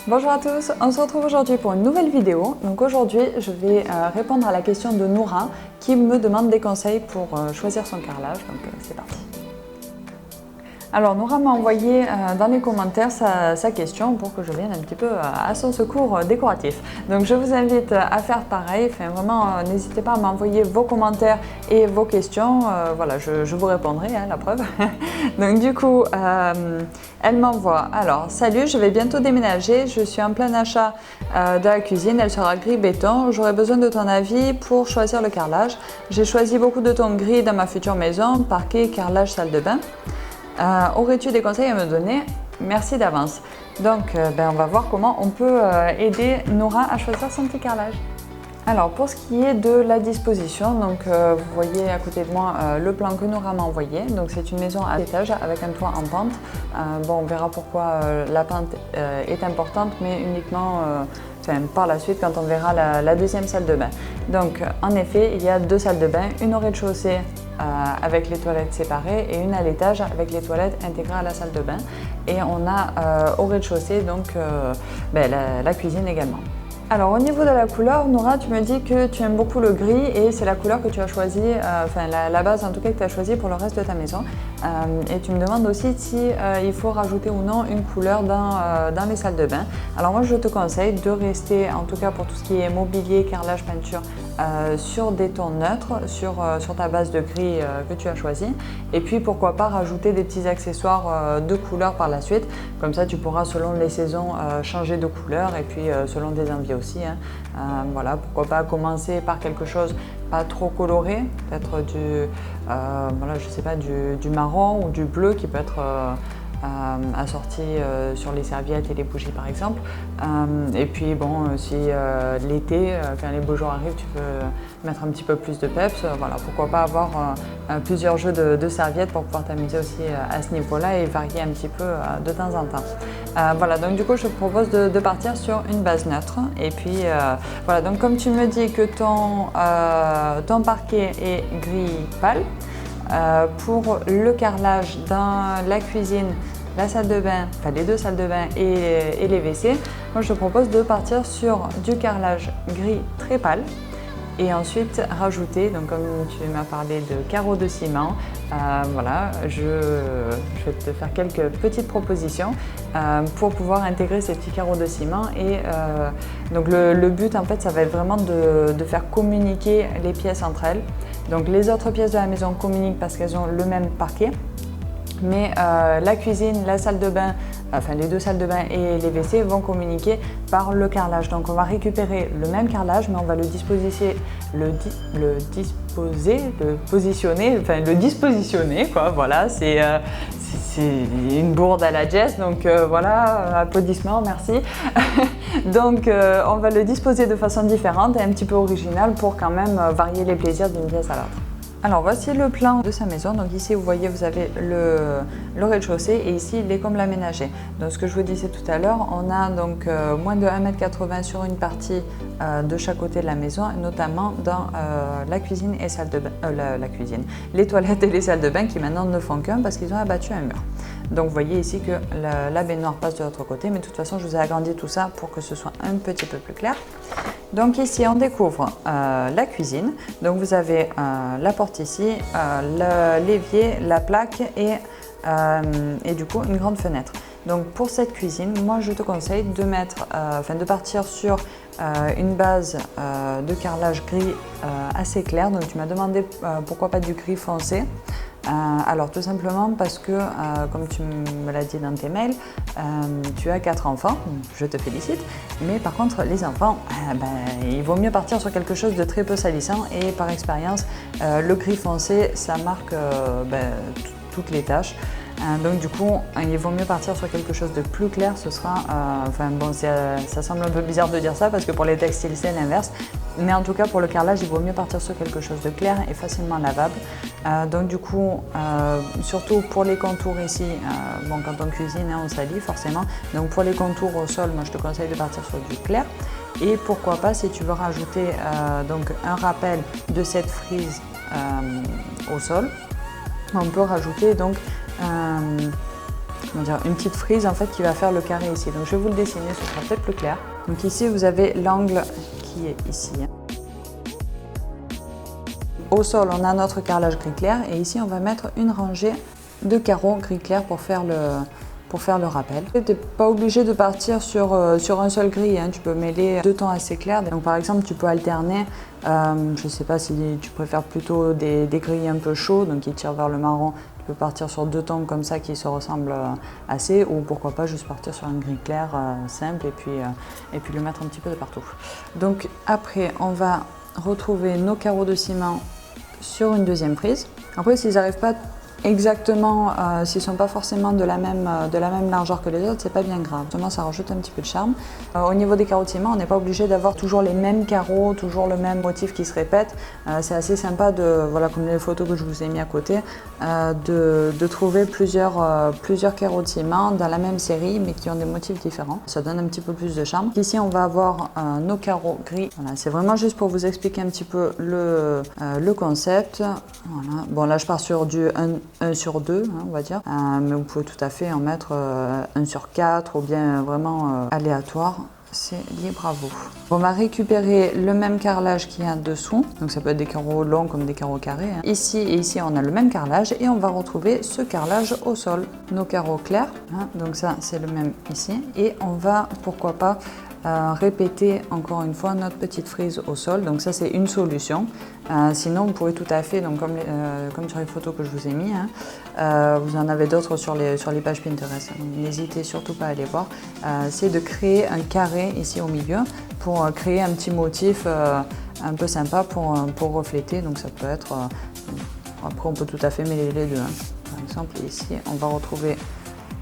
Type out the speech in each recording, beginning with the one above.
Bonjour à tous, on se retrouve aujourd'hui pour une nouvelle vidéo. Donc aujourd'hui, je vais répondre à la question de Noura qui me demande des conseils pour choisir son carrelage. Donc c'est parti. Alors Noura m'a envoyé dans les commentaires sa question pour que je vienne un petit peu à son secours décoratif. Donc je vous invite à faire pareil, vraiment n'hésitez pas à m'envoyer vos commentaires et vos questions, voilà je vous répondrai, la preuve. Donc du coup elle m'envoie, alors salut, je vais bientôt déménager, je suis en plein achat de la cuisine, elle sera gris béton, j'aurais besoin de ton avis pour choisir le carrelage. J'ai choisi beaucoup de tons gris dans ma future maison, parquet, carrelage, salle de bain. Aurais-tu des conseils à me donner? Merci d'avance. Donc on va voir comment on peut aider Noura à choisir son petit carrelage. Alors pour ce qui est de la disposition, donc vous voyez à côté de moi le plan que Noura m'a envoyé. Donc c'est une maison à étage avec un toit en pente. On verra pourquoi la pente est importante, mais uniquement par la suite quand on verra la deuxième salle de bain. Donc en effet, il y a deux salles de bain, une au rez-de-chaussée avec les toilettes séparées et une à l'étage avec les toilettes intégrées à la salle de bain. Et on a au rez-de-chaussée donc la cuisine également. Alors au niveau de la couleur, Noura, tu me dis que tu aimes beaucoup le gris et c'est la couleur que tu as choisie, la base en tout cas que tu as choisie pour le reste de ta maison. Et tu me demandes aussi si il faut rajouter ou non une couleur dans les salles de bain. Alors moi je te conseille de rester, en tout cas pour tout ce qui est mobilier, carrelage, peinture, sur des tons neutres, sur ta base de gris que tu as choisi. Et puis pourquoi pas rajouter des petits accessoires de couleur par la suite. Comme ça tu pourras selon les saisons changer de couleur et puis selon tes envies aussi. Voilà, pourquoi pas commencer par quelque chose pas trop coloré, peut-être je sais pas, du marron ou du bleu qui peut être assorti sur les serviettes et les bougies par exemple. Et puis bon, si l'été, quand les beaux jours arrivent, tu peux mettre un petit peu plus de peps. Voilà, pourquoi pas avoir plusieurs jeux de serviettes pour pouvoir t'amuser aussi à ce niveau-là et varier un petit peu de temps en temps. Voilà, donc du coup je te propose de partir sur une base neutre. Et puis voilà, donc comme tu me dis que ton parquet est gris pâle, pour le carrelage dans la cuisine, la salle de bain, les deux salles de bain et les WC, moi je te propose de partir sur du carrelage gris très pâle et ensuite rajouter, donc comme tu m'as parlé de carreaux de ciment, voilà, je vais te faire quelques petites propositions pour pouvoir intégrer ces petits carreaux de ciment. Et donc le but en fait ça va être vraiment de faire communiquer les pièces entre elles. Donc les autres pièces de la maison communiquent parce qu'elles ont le même parquet. Mais la cuisine, la salle de bain, les deux salles de bain et les WC vont communiquer par le carrelage. Donc on va récupérer le même carrelage, mais on va le dispositionner, quoi. Voilà, c'est une bourde à la Jess, donc voilà, applaudissements, merci. Donc on va le disposer de façon différente et un petit peu originale pour quand même varier les plaisirs d'une pièce à l'autre. Alors voici le plan de sa maison. Donc ici vous voyez vous avez le rez-de-chaussée et ici il est comme l'aménagé. Donc ce que je vous disais tout à l'heure, on a donc moins de 1,80 m sur une partie de chaque côté de la maison, notamment dans la cuisine et salle de bain, les toilettes et les salles de bain qui maintenant ne font qu'un parce qu'ils ont abattu un mur. Donc vous voyez ici que la baignoire passe de l'autre côté, mais de toute façon je vous ai agrandi tout ça pour que ce soit un petit peu plus clair. Donc ici on découvre la cuisine, donc vous avez la porte ici, l'évier, la plaque et du coup une grande fenêtre. Donc pour cette cuisine, moi je te conseille de de partir sur une base de carrelage gris assez clair. Donc tu m'as demandé pourquoi pas du gris foncé. Alors tout simplement parce que, comme tu me l'as dit dans tes mails, tu as 4 enfants, je te félicite, mais par contre les enfants, il vaut mieux partir sur quelque chose de très peu salissant et par expérience, le gris foncé, ça marque toutes les tâches. Donc du coup, il vaut mieux partir sur quelque chose de plus clair. Ce sera, ça semble un peu bizarre de dire ça parce que pour les textiles c'est l'inverse, mais en tout cas pour le carrelage, il vaut mieux partir sur quelque chose de clair et facilement lavable. Donc du coup, surtout pour les contours ici, quand on cuisine, on salit forcément. Donc pour les contours au sol, moi je te conseille de partir sur du clair. Et pourquoi pas, si tu veux rajouter donc un rappel de cette frise au sol, on peut rajouter donc comment dire, une petite frise en fait qui va faire le carré ici. Donc je vais vous le dessiner, ce sera peut-être plus clair. Donc ici vous avez l'angle qui est ici. Au sol on a notre carrelage gris clair et ici on va mettre une rangée de carreaux gris clair pour faire le rappel. Tu n'es pas obligé de partir sur un seul gris, hein. Tu peux mêler deux tons assez clairs. Donc par exemple tu peux alterner, je ne sais pas si tu préfères plutôt des gris un peu chauds, donc qui tirent vers le marron. Tu peux partir sur deux tons comme ça qui se ressemblent assez, ou pourquoi pas juste partir sur un gris clair simple et puis le mettre un petit peu de partout. Donc après on va retrouver nos carreaux de ciment sur une deuxième prise. Après s'ils n'arrivent pas exactement, s'ils ne sont pas forcément de la même largeur que les autres, c'est pas bien grave. Justement, ça rajoute un petit peu de charme. Au niveau des carreaux de ciment, on n'est pas obligé d'avoir toujours les mêmes carreaux, toujours le même motif qui se répète. C'est assez sympa voilà, comme les photos que je vous ai mis à côté, de trouver plusieurs carreaux de ciment dans la même série, mais qui ont des motifs différents. Ça donne un petit peu plus de charme. Ici, on va avoir nos carreaux gris. Voilà, c'est vraiment juste pour vous expliquer un petit peu le concept. Voilà. Bon, là, je pars sur du 1 sur 2, hein, on va dire, mais vous pouvez tout à fait en mettre 1 sur 4 ou bien vraiment aléatoire, c'est libre à vous. On va récupérer le même carrelage qu'il y a dessous, donc ça peut être des carreaux longs comme des carreaux carrés, hein. Ici et ici on a le même carrelage et on va retrouver ce carrelage au sol. Nos carreaux clairs, hein, donc ça c'est le même ici, et on va pourquoi pas répéter encore une fois notre petite frise au sol. Donc ça c'est une solution. Sinon vous pouvez tout à fait, donc comme sur les photos que je vous ai mis, hein, vous en avez d'autres sur les pages Pinterest, n'hésitez surtout pas à aller voir. C'est de créer un carré ici au milieu pour créer un petit motif un peu sympa pour refléter. Donc ça peut être, après on peut tout à fait mêler les deux, hein. Par exemple ici on va retrouver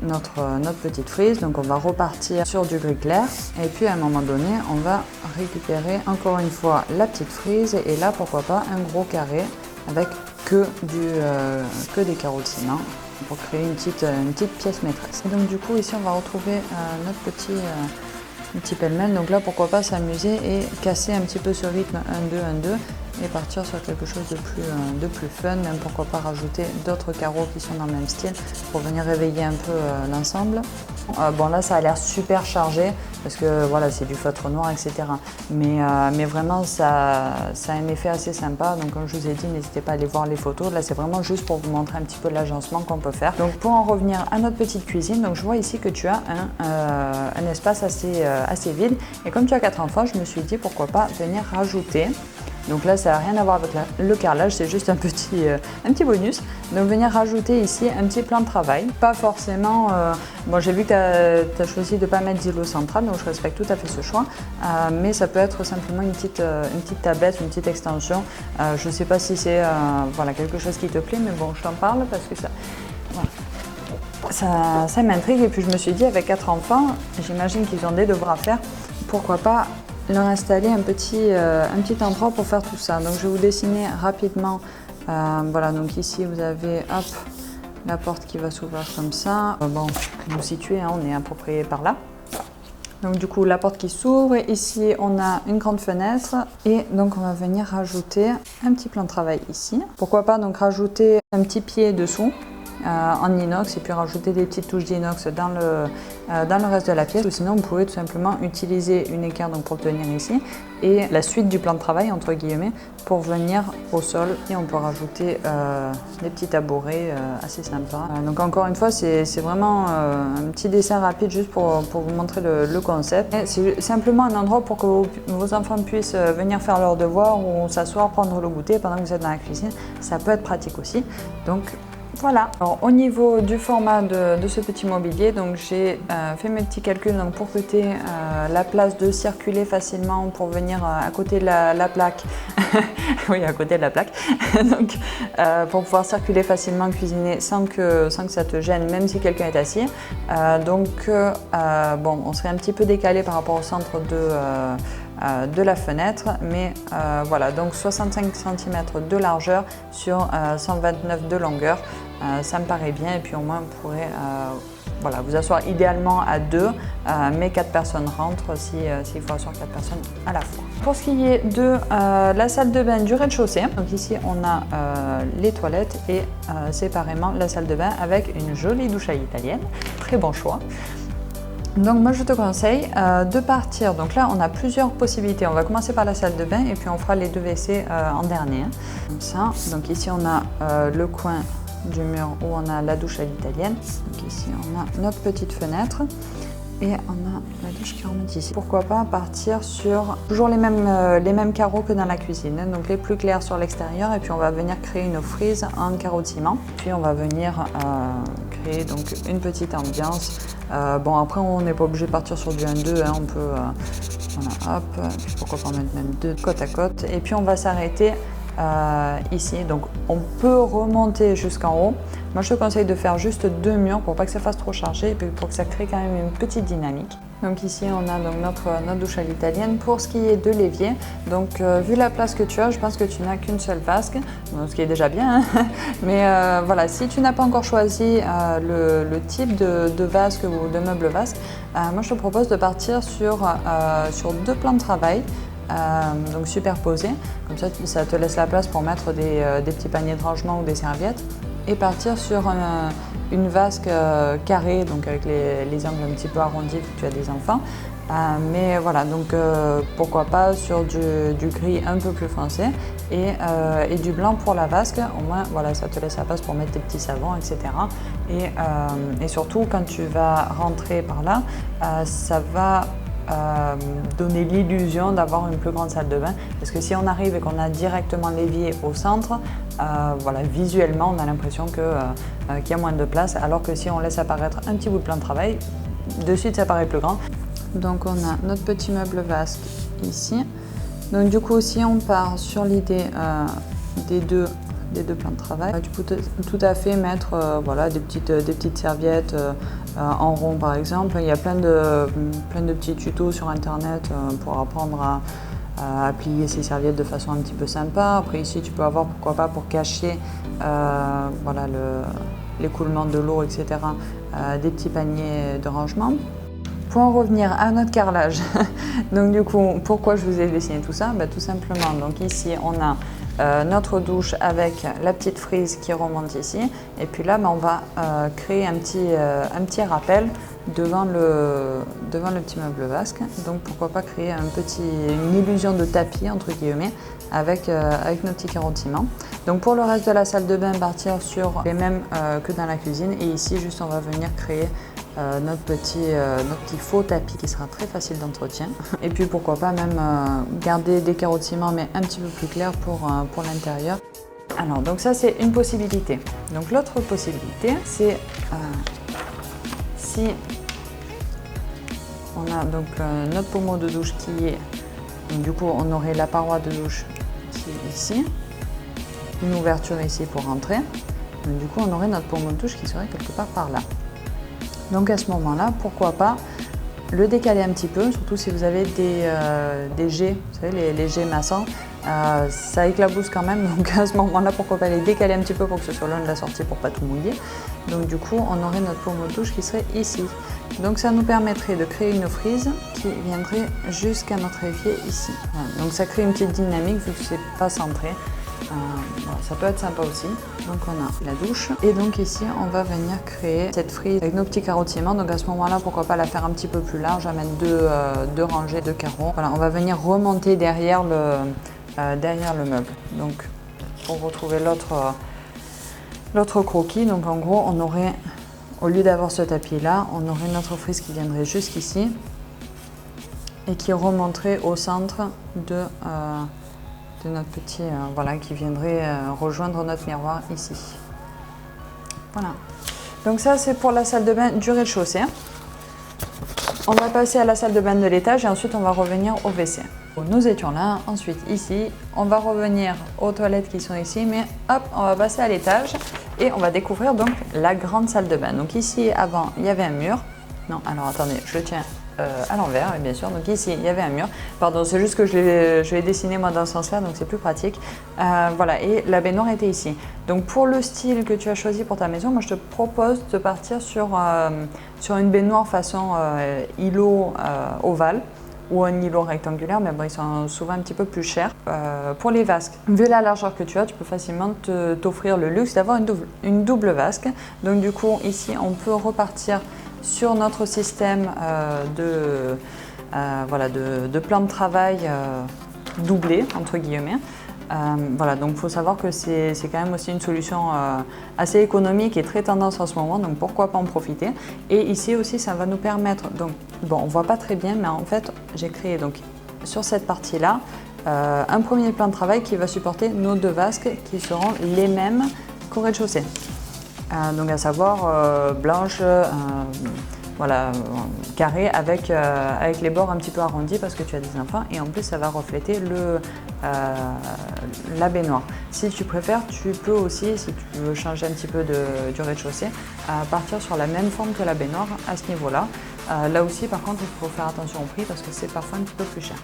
notre petite frise, donc on va repartir sur du gris clair et puis à un moment donné on va récupérer encore une fois la petite frise et là pourquoi pas un gros carré avec que des carreaux de ciment pour créer une petite pièce maîtresse. Et donc du coup ici on va retrouver notre petit pêle-mêle, donc là pourquoi pas s'amuser et casser un petit peu ce rythme 1-2, 1-2 et partir sur quelque chose de plus fun, même pourquoi pas rajouter d'autres carreaux qui sont dans le même style pour venir réveiller un peu l'ensemble. Bon là ça a l'air super chargé parce que voilà c'est du feutre noir etc. Mais vraiment ça a un effet assez sympa, donc comme je vous ai dit n'hésitez pas à aller voir les photos. Là c'est vraiment juste pour vous montrer un petit peu l'agencement qu'on peut faire. Donc pour en revenir à notre petite cuisine, donc je vois ici que tu as un espace assez vide et comme tu as 4 enfants je me suis dit pourquoi pas venir rajouter. Donc là, ça n'a rien à voir avec le carrelage, c'est juste un petit bonus. Donc venir rajouter ici un petit plan de travail. Pas forcément, bon j'ai vu que tu as choisi de ne pas mettre d'îlot central, donc je respecte tout à fait ce choix. Mais ça peut être simplement une petite tablette, une petite extension. Je ne sais pas si c'est voilà, quelque chose qui te plaît, mais bon, je t'en parle parce que ça m'intrigue. Et puis je me suis dit, avec 4 enfants, j'imagine qu'ils ont des devoirs à faire. Pourquoi pas leur installer un petit endroit pour faire tout ça. Donc je vais vous dessiner rapidement. Voilà, donc ici vous avez hop, la porte qui va s'ouvrir comme ça. Bon, vous situez, hein, on est à peu près par là. Donc du coup la porte qui s'ouvre, ici on a une grande fenêtre et donc on va venir rajouter un petit plan de travail ici. Pourquoi pas donc rajouter un petit pied dessous en inox et puis rajouter des petites touches d'inox dans le reste de la pièce, ou sinon vous pouvez tout simplement utiliser une équerre donc pour le tenir ici et la suite du plan de travail entre guillemets pour venir au sol, et on peut rajouter des petits tabourets assez sympas. Donc encore une fois c'est vraiment un petit dessin rapide juste pour vous montrer le concept. C'est simplement un endroit pour que vos enfants puissent venir faire leurs devoirs ou s'asseoir, prendre le goûter pendant que vous êtes dans la cuisine. Ça peut être pratique aussi. Donc voilà. Alors, au niveau du format de ce petit mobilier, donc j'ai fait mes petits calculs donc, pour que tu aies la place de circuler facilement pour venir à côté de la plaque. Oui, à côté de la plaque. Donc, pour pouvoir circuler facilement, cuisiner sans que ça te gêne, même si quelqu'un est assis. Bon, on serait un petit peu décalé par rapport au centre de la fenêtre, mais voilà, donc 65 cm de largeur sur 129 de longueur, ça me paraît bien, et puis au moins on pourrait voilà, vous asseoir idéalement à 2, mais 4 personnes rentrent s'il faut asseoir 4 personnes à la fois. Pour ce qui est de la salle de bain du rez-de-chaussée, donc ici on a les toilettes et séparément la salle de bain avec une jolie douche à l'italienne, très bon choix. Donc moi je te conseille de partir, donc là on a plusieurs possibilités, on va commencer par la salle de bain et puis on fera les 2 WC en dernier. Comme ça, donc ici on a le coin du mur où on a la douche à l'italienne, donc ici on a notre petite fenêtre et on a la douche qui remonte ici. Pourquoi pas partir sur toujours les mêmes carreaux que dans la cuisine, hein, donc les plus clairs sur l'extérieur et puis on va venir créer une frise en carreaux de ciment. Puis on va venir créer donc une petite ambiance. Bon après on n'est pas obligé de partir sur du 1-2, hein, on peut voilà, hop, puis pourquoi pas mettre même 2 côte à côte et puis on va s'arrêter ici, donc on peut remonter jusqu'en haut. Moi je te conseille de faire juste 2 murs pour pas que ça fasse trop chargé et puis pour que ça crée quand même une petite dynamique. Donc ici on a donc notre douche à l'italienne. Pour ce qui est de l'évier, donc vu la place que tu as, je pense que tu n'as qu'une seule vasque, donc, ce qui est déjà bien, hein. Mais voilà, si tu n'as pas encore choisi le type de vasque ou de meuble vasque, moi je te propose de partir sur 2 plans de travail. Donc superposés, comme ça te laisse la place pour mettre des petits paniers de rangement ou des serviettes et partir sur une vasque carrée, donc avec les angles un petit peu arrondis vu que tu as des enfants. Mais voilà, donc pourquoi pas sur du gris un peu plus foncé et du blanc pour la vasque, au moins voilà, ça te laisse la place pour mettre tes petits savons, etc. Et surtout quand tu vas rentrer par là, ça va donner l'illusion d'avoir une plus grande salle de bain parce que si on arrive et qu'on a directement l'évier au centre, voilà, visuellement on a l'impression qu'il y a moins de place, alors que si on laisse apparaître un petit bout de plan de travail, de suite ça paraît plus grand. Donc on a notre petit meuble vasque ici. Donc du coup si on part sur l'idée des deux plans de travail, tu peux tout à fait mettre voilà, des petites serviettes en rond par exemple. Il y a plein de petits tutos sur internet pour apprendre à plier ces serviettes de façon un petit peu sympa. Après ici tu peux avoir, pourquoi pas, pour cacher voilà, l'écoulement de l'eau, etc., des petits paniers de rangement. Pour en revenir à notre carrelage, donc du coup pourquoi je vous ai dessiné tout ça, tout simplement, donc ici on a notre douche avec la petite frise qui remonte ici et puis là on va créer un petit rappel devant le petit meuble vasque, donc pourquoi pas créer une illusion de tapis entre guillemets avec nos petits carreaux de ciment. Donc pour le reste de la salle de bain, partir sur les mêmes que dans la cuisine et ici juste on va venir créer notre petit faux tapis qui sera très facile d'entretien. Et puis pourquoi pas même garder des carreaux de ciment mais un petit peu plus clairs pour l'intérieur. Alors donc ça c'est une possibilité. Donc l'autre possibilité c'est si on a donc notre pommeau de douche qui est, donc, du coup on aurait la paroi de douche qui est ici, une ouverture ici pour rentrer. Donc, du coup on aurait notre pommeau de douche qui serait quelque part par là. Donc à ce moment-là, pourquoi pas le décaler un petit peu, surtout si vous avez des jets, vous savez, les jets maçons, ça éclabousse quand même, donc à ce moment-là, pourquoi pas les décaler un petit peu pour que ce soit loin de la sortie pour pas tout mouiller. Donc du coup, on aurait notre pommeau de douche qui serait ici. Donc ça nous permettrait de créer une frise qui viendrait jusqu'à notre évier ici. Voilà. Donc ça crée une petite dynamique vu que c'est pas centré. Voilà, ça peut être sympa aussi. Donc on a la douche et donc ici on va venir créer cette frise avec nos petits carreaux de ciment. Donc à ce moment là, pourquoi pas la faire un petit peu plus large, à mettre deux rangées de carreaux. Voilà, on va venir remonter derrière le meuble. Donc pour retrouver l'autre croquis, donc en gros on aurait, au lieu d'avoir ce tapis là, on aurait notre frise qui viendrait jusqu'ici et qui remonterait au centre de notre petit, voilà, qui viendrait rejoindre notre miroir ici. Voilà. Donc ça c'est pour la salle de bain du rez-de-chaussée. On va passer à la salle de bain de l'étage et ensuite on va revenir au WC. Nous étions là, ensuite ici, on va revenir aux toilettes qui sont ici, mais hop, on va passer à l'étage et on va découvrir donc la grande salle de bain. Donc ici avant il y avait un mur. Non, alors attendez, je le tiens à l'envers, bien sûr. Donc ici, il y avait un mur. Pardon, c'est juste que je l'ai dessiné moi dans ce sens-là, donc c'est plus pratique. Voilà, et la baignoire était ici. Donc pour le style que tu as choisi pour ta maison, moi je te propose de partir sur une baignoire façon îlot ovale ou un îlot rectangulaire, mais bon, ils sont souvent un petit peu plus chers. Pour les vasques, vu la largeur que tu as, tu peux facilement t'offrir le luxe d'avoir une double vasque. Donc du coup, ici, on peut repartir sur notre système de plan de travail doublé, entre guillemets. Voilà, donc il faut savoir que c'est quand même aussi une solution assez économique et très tendance en ce moment, donc pourquoi pas en profiter. Et ici aussi, ça va nous permettre, donc bon, on ne voit pas très bien, mais en fait, j'ai créé donc sur cette partie-là un premier plan de travail qui va supporter nos deux vasques qui seront les mêmes qu'au rez-de-chaussée. Donc à savoir blanche, voilà, carré avec les bords un petit peu arrondis parce que tu as des enfants et en plus ça va refléter la baignoire. Si tu préfères, tu peux aussi, si tu veux changer un petit peu du rez-de-chaussée, partir sur la même forme que la baignoire à ce niveau-là. Là aussi par contre il faut faire attention au prix parce que c'est parfois un petit peu plus cher.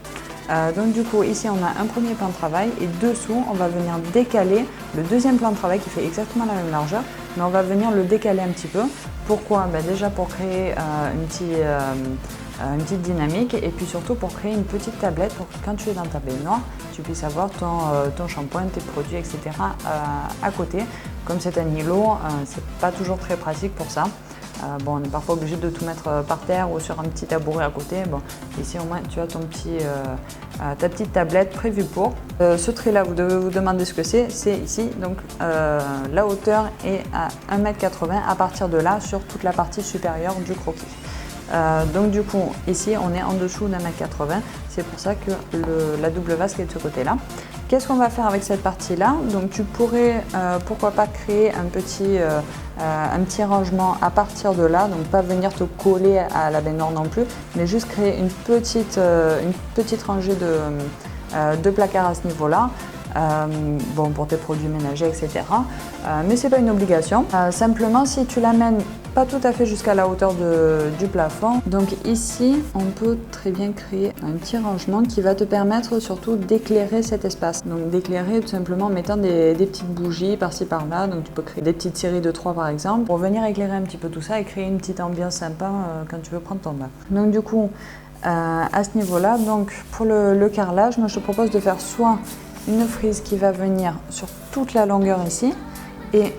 Donc du coup ici on a un premier plan de travail et dessous on va venir décaler le deuxième plan de travail qui fait exactement la même largeur, mais on va venir le décaler un petit peu. Pourquoi? Déjà pour créer une petite dynamique et puis surtout pour créer une petite tablette pour que quand tu es dans ta baignoire, tu puisses avoir ton shampoing, tes produits, etc. À côté. Comme c'est un îlot, c'est pas toujours très pratique pour ça. Bon, on est parfois obligé de tout mettre par terre ou sur un petit tabouret à côté. Bon, ici au moins tu as ta petite tablette prévue pour. Ce trait là, vous devez vous demander ce que c'est ici. Donc la hauteur est à 1,80 m à partir de là sur toute la partie supérieure du croquis. Donc du coup ici on est en dessous d'1,80 m, c'est pour ça que la double vasque est de ce côté là. Qu'est-ce qu'on va faire avec cette partie là? Donc tu pourrais pourquoi pas créer un petit rangement à partir de là, donc pas venir te coller à la baignoire non plus, mais juste créer une petite rangée de placards à ce niveau là. Bon, pour tes produits ménagers, etc. Mais c'est pas une obligation. Simplement, si tu l'amènes pas tout à fait jusqu'à la hauteur du plafond, donc ici, on peut très bien créer un petit rangement qui va te permettre surtout d'éclairer cet espace. Donc d'éclairer tout simplement en mettant des petites bougies par-ci par-là. Donc tu peux créer des petites séries de 3 par exemple, pour venir éclairer un petit peu tout ça et créer une petite ambiance sympa quand tu veux prendre ton bain. Donc du coup, à ce niveau-là, donc pour le carrelage, moi je te propose de faire soit une frise qui va venir sur toute la longueur ici et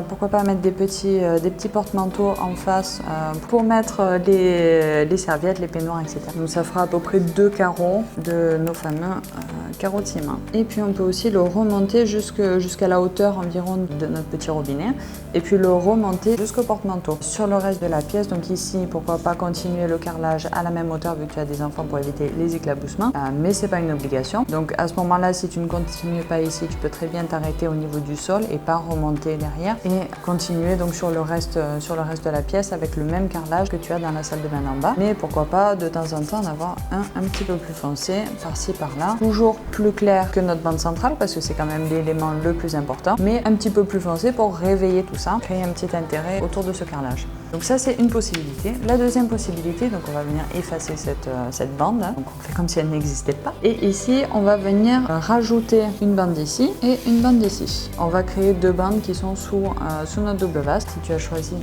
pourquoi pas mettre des petits porte-manteaux en face pour mettre les serviettes, les peignoirs, etc. Donc ça fera à peu près 2 carreaux de nos fameux carreaux de ciment. Et puis on peut aussi le remonter jusqu'à la hauteur environ de notre petit robinet et puis le remonter jusqu'au porte-manteau. Sur le reste de la pièce, donc ici pourquoi pas continuer le carrelage à la même hauteur vu que tu as des enfants pour éviter les éclaboussements, mais c'est pas une obligation. Donc à ce moment-là, si tu ne continues pas ici, tu peux très bien t'arrêter au niveau du sol et pas remonter derrière et continuer donc sur le reste de la pièce avec le même carrelage que tu as dans la salle de bain en bas, mais pourquoi pas de temps en temps en avoir un petit peu plus foncé par-ci par-là, toujours plus clair que notre bande centrale parce que c'est quand même l'élément le plus important, mais un petit peu plus foncé pour réveiller tout ça, créer un petit intérêt autour de ce carrelage. Donc ça c'est une possibilité. La deuxième possibilité, donc on va venir effacer cette bande, donc on fait comme si elle n'existait pas, et ici on va venir rajouter une bande ici et une bande ici. On va créer 2 bandes qui sont sous notre double vasque. Si tu as choisi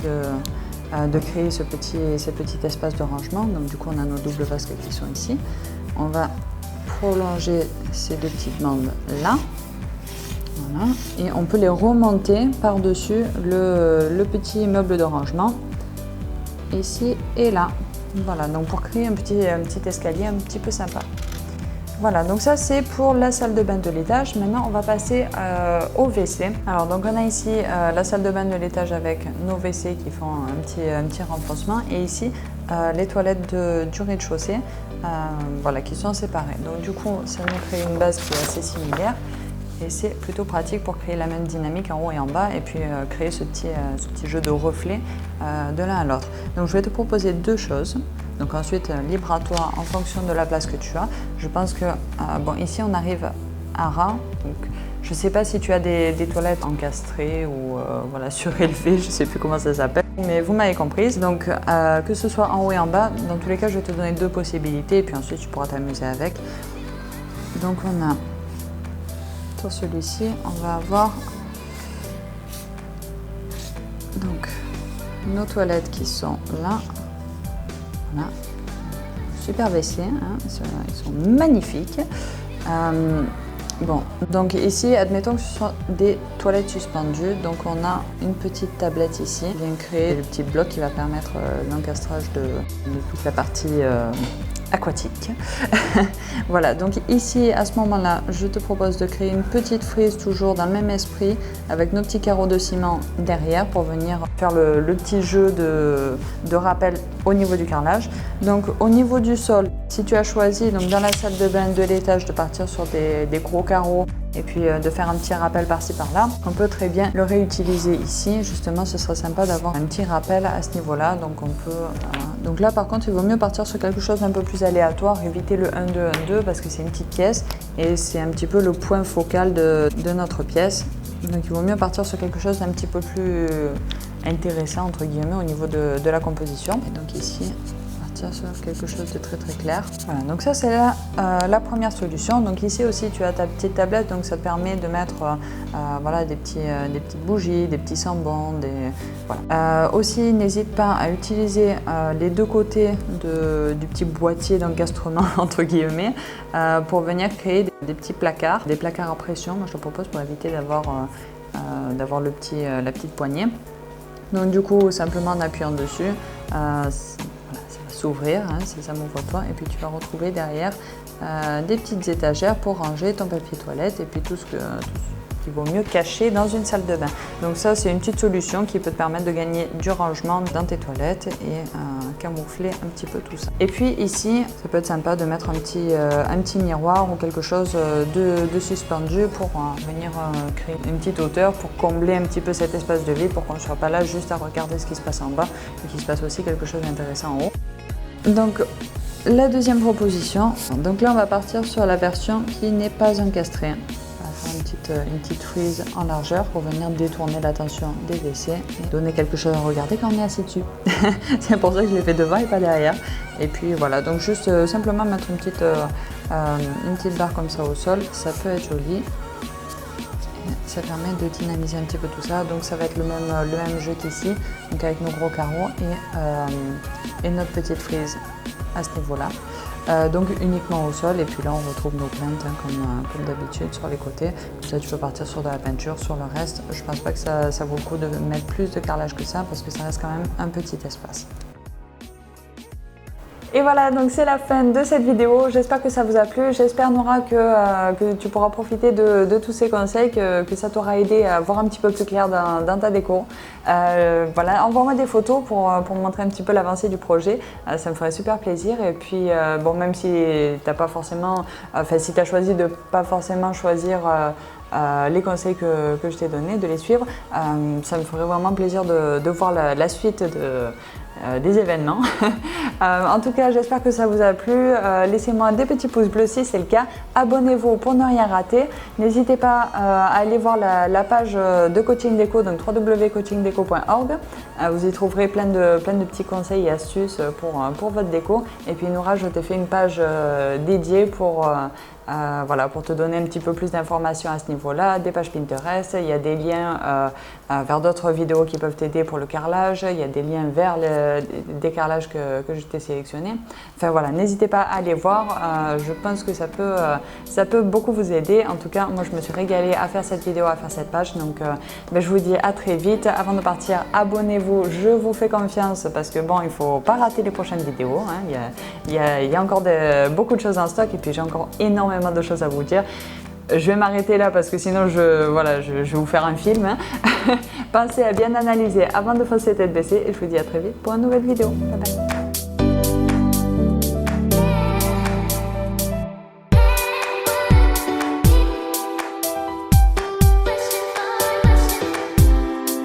de créer ce petit espace de rangement, donc du coup on a nos doubles vasques qui sont ici, on va prolonger ces 2 petites bandes là, voilà, et on peut les remonter par-dessus le petit meuble de rangement ici et là, voilà, donc pour créer un petit escalier un petit peu sympa. Voilà, donc ça c'est pour la salle de bain de l'étage. Maintenant on va passer au WC. Alors donc on a ici la salle de bain de l'étage avec nos WC qui font un petit renfoncement et ici les toilettes du rez-de-chaussée voilà, qui sont séparées. Donc du coup ça nous crée une base qui est assez similaire et c'est plutôt pratique pour créer la même dynamique en haut et en bas et puis créer ce petit jeu de reflets de l'un à l'autre. Donc je vais te proposer 2 choses. Donc ensuite, libre à toi en fonction de la place que tu as. Je pense que, bon, ici on arrive Ara. Donc, je ne sais pas si tu as des toilettes encastrées ou voilà, surélevées, je ne sais plus comment ça s'appelle, mais vous m'avez comprise. Donc que ce soit en haut et en bas, dans tous les cas je vais te donner deux possibilités et puis ensuite tu pourras t'amuser avec. Donc on a, sur celui-ci, on va avoir donc nos toilettes qui sont là. Voilà. Super WC, hein, ils sont magnifiques. Bon, donc ici, admettons que ce soit des toilettes suspendues. Donc on a une petite tablette ici, bien créée, le petit bloc qui va permettre l'encastrage de toute la partie aquatique. Voilà, donc ici, à ce moment-là, je te propose de créer une petite frise, toujours dans le même esprit, avec nos petits carreaux de ciment derrière pour venir faire le petit jeu de rappel au niveau du carrelage. Donc au niveau du sol, si tu as choisi donc dans la salle de bain de l'étage de partir sur des gros carreaux et puis de faire un petit rappel par-ci par-là, on peut très bien le réutiliser ici. Justement, ce serait sympa d'avoir un petit rappel à ce niveau-là. Donc on peut, donc là par contre, il vaut mieux partir sur quelque chose d'un peu plus aléatoire, éviter le 1-2-1-2 parce que c'est une petite pièce et c'est un petit peu le point focal de notre pièce. Donc il vaut mieux partir sur quelque chose d'un petit peu plus intéressant entre guillemets au niveau de la composition. Et donc ici, sur quelque chose de très très clair. Voilà, donc ça c'est la première solution. Donc ici aussi tu as ta petite tablette, donc ça te permet de mettre voilà, des petites bougies, des petits sambons, voilà. Aussi n'hésite pas à utiliser les deux côtés du petit boîtier d'encastrement entre guillemets pour venir créer des petits placards, des placards à pression. Moi je te propose pour éviter d'avoir la petite poignée. Donc du coup simplement en appuyant dessus, s'ouvrir, hein, si ça m'ouvre pas, et puis tu vas retrouver derrière des petites étagères pour ranger ton papier toilette et puis tout ce qu'il vaut mieux cacher dans une salle de bain. Donc ça c'est une petite solution qui peut te permettre de gagner du rangement dans tes toilettes et camoufler un petit peu tout ça. Et puis ici, ça peut être sympa de mettre un petit miroir ou quelque chose de suspendu pour venir créer une petite hauteur pour combler un petit peu cet espace de vide pour qu'on ne soit pas là juste à regarder ce qui se passe en bas et qu'il se passe aussi quelque chose d'intéressant en haut. Donc la deuxième proposition, donc là on va partir sur la version qui n'est pas encastrée. On va faire une petite frise en largeur pour venir détourner l'attention des WC et donner quelque chose à regarder quand on est assis dessus. C'est pour ça que je l'ai fait devant et pas derrière. Et puis voilà, donc juste simplement mettre une petite barre comme ça au sol, ça peut être joli. Ça permet de dynamiser un petit peu tout ça, donc ça va être le même jeu qu'ici, donc avec nos gros carreaux et notre petite frise à ce niveau-là. Donc uniquement au sol, et puis là on retrouve nos plaintes hein, comme d'habitude sur les côtés. Comme ça tu peux partir sur de la peinture, sur le reste. Je pense pas que ça vaut le coup de mettre plus de carrelage que ça parce que ça reste quand même un petit espace. Et voilà, donc c'est la fin de cette vidéo. J'espère que ça vous a plu. J'espère Nora que tu pourras profiter de tous ces conseils, que ça t'aura aidé à voir un petit peu plus clair dans ta déco. Voilà, envoie-moi des photos pour me montrer un petit peu l'avancée du projet. Ça me ferait super plaisir. Et puis, bon, même si t'as pas forcément, si tu as choisi de pas forcément choisir les conseils que je t'ai donnés, de les suivre, ça me ferait vraiment plaisir de voir la suite des événements. En tout cas, j'espère que ça vous a plu. Laissez-moi des petits pouces bleus si c'est le cas. Abonnez-vous pour ne rien rater. N'hésitez pas à aller voir la page de Coaching Déco, donc www.coachingdeco.org. Vous y trouverez plein de petits conseils et astuces pour votre déco. Et puis Nora, je t'ai fait une page dédiée pour te donner un petit peu plus d'informations à ce niveau-là, des pages Pinterest, il y a des liens vers d'autres vidéos qui peuvent t'aider pour le carrelage, il y a des liens vers des carrelages que je t'ai sélectionnés. Enfin voilà, n'hésitez pas à aller voir, je pense que ça peut beaucoup vous aider. En tout cas, moi je me suis régalée à faire cette vidéo, à faire cette page, donc je vous dis à très vite. Avant de partir, abonnez-vous, je vous fais confiance parce que bon, il ne faut pas rater les prochaines vidéos, hein. Il y a encore beaucoup de choses en stock et puis j'ai encore énormément de choses à vous dire. Je vais m'arrêter là parce que sinon je vais vous faire un film. Hein. Pensez à bien analyser avant de foncer tête baissée et je vous dis à très vite pour une nouvelle vidéo. Bye bye.